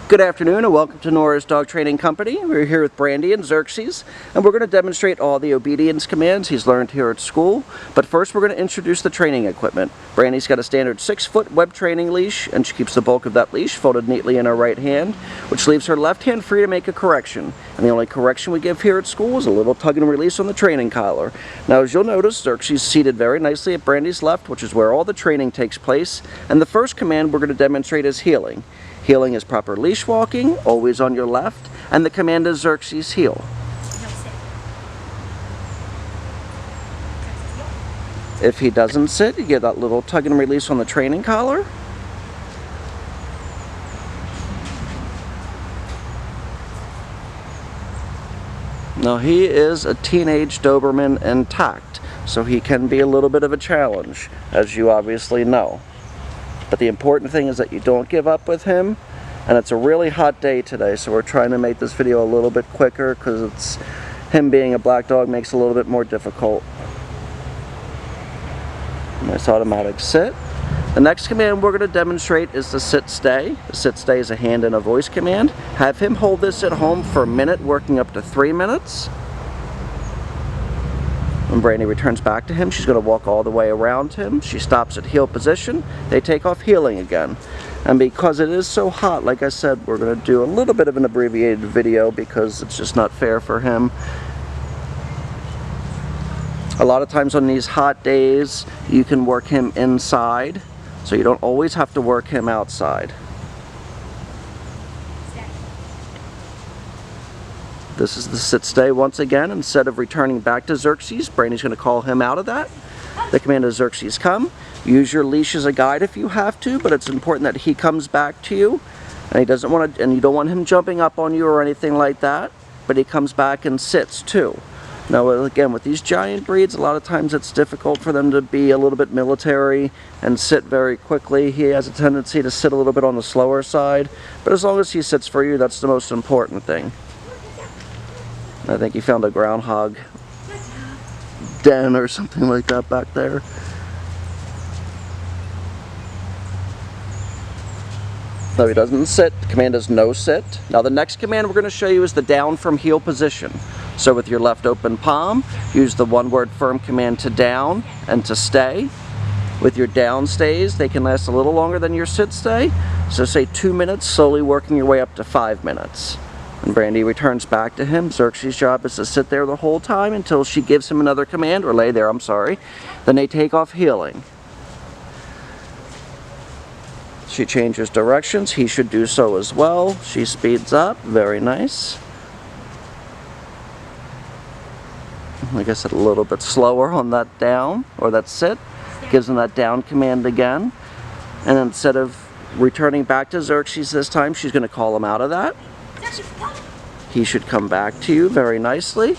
Good afternoon and welcome to Nora's Dog Training Company. We're here with Brandy and Xerxes, and we're going to demonstrate all the obedience commands he's learned here at school. But first we're going to introduce the training equipment. Brandy's got a standard 6-foot web training leash, and she keeps the bulk of that leash folded neatly in her right hand, which leaves her left hand free to make a correction. And the only correction we give here at school is a little tug and release on the training collar. Now, as you'll notice, Xerxes is seated very nicely at Brandy's left, which is where all the training takes place. And the first command we're going to demonstrate is heeling. Heeling is proper leash walking, always on your left, and the command is Xerxes heel. If he doesn't sit, you get that little tug and release on the training collar. Now he is a teenage Doberman intact, so he can be a little bit of a challenge, as you obviously know. But the important thing is that you don't give up with him, and it's a really hot day today, so we're trying to make this video a little bit quicker because him being a black dog makes it a little bit more difficult. Nice automatic sit. The next command we're going to demonstrate is the sit-stay. The sit-stay is a hand and a voice command. Have him hold this at home for a minute, working up to 3 minutes. When Brandy returns back to him, she's going to walk all the way around him. She stops at heel position. They take off heeling again. And because it is so hot, like I said, we're going to do a little bit of an abbreviated video because it's just not fair for him. A lot of times on these hot days, you can work him inside, so you don't always have to work him outside. This is the sit-stay once again. Instead of returning back to Xerxes, Brandy's going to call him out of that. The command is Xerxes come. Use your leash as a guide if you have to, but it's important that he comes back to you, and he doesn't want to, and you don't want him jumping up on you or anything like that, but he comes back and sits too. Now again, with these giant breeds, a lot of times it's difficult for them to be a little bit military and sit very quickly. He has a tendency to sit a little bit on the slower side, but as long as he sits for you, that's the most important thing. I think he found a groundhog den or something like that back there. No, he doesn't sit. The command is no sit. Now the next command we're going to show you is the down from heel position. So with your left open palm, use the one-word firm command to down and to stay. With your down stays, they can last a little longer than your sit stay. So say 2 minutes, slowly working your way up to 5 minutes. When Brandy returns back to him, Xerxes' job is to sit there the whole time until she gives him another command, or lay there, I'm sorry. Then they take off heeling. She changes directions. He should do so as well. She speeds up. Very nice. Like I said, a little bit slower on that down, or that sit. Gives him that down command again. And instead of returning back to Xerxes this time, she's going to call him out of that. He should come back to you very nicely.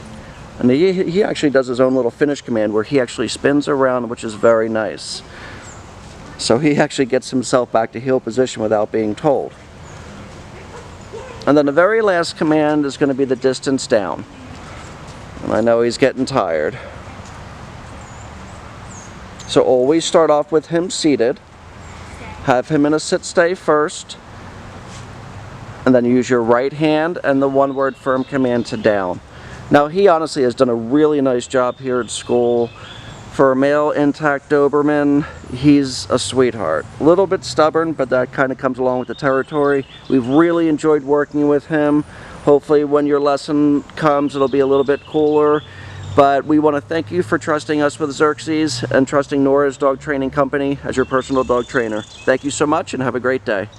And he actually does his own little finish command where he actually spins around, which is very nice. So he actually gets himself back to heel position without being told. And then the very last command is going to be the distance down. And I know he's getting tired. So always start off with him seated. Have him in a sit-stay first. And then use your right hand and the one-word firm command to down. Now he honestly has done a really nice job here at school. For a male intact Doberman, he's a sweetheart. A little bit stubborn, but that kind of comes along with the territory. We've really enjoyed working with him. Hopefully when your lesson comes, it'll be a little bit cooler. But we want to thank you for trusting us with Xerxes and trusting Nora's Dog Training Company as your personal dog trainer. Thank you so much and have a great day.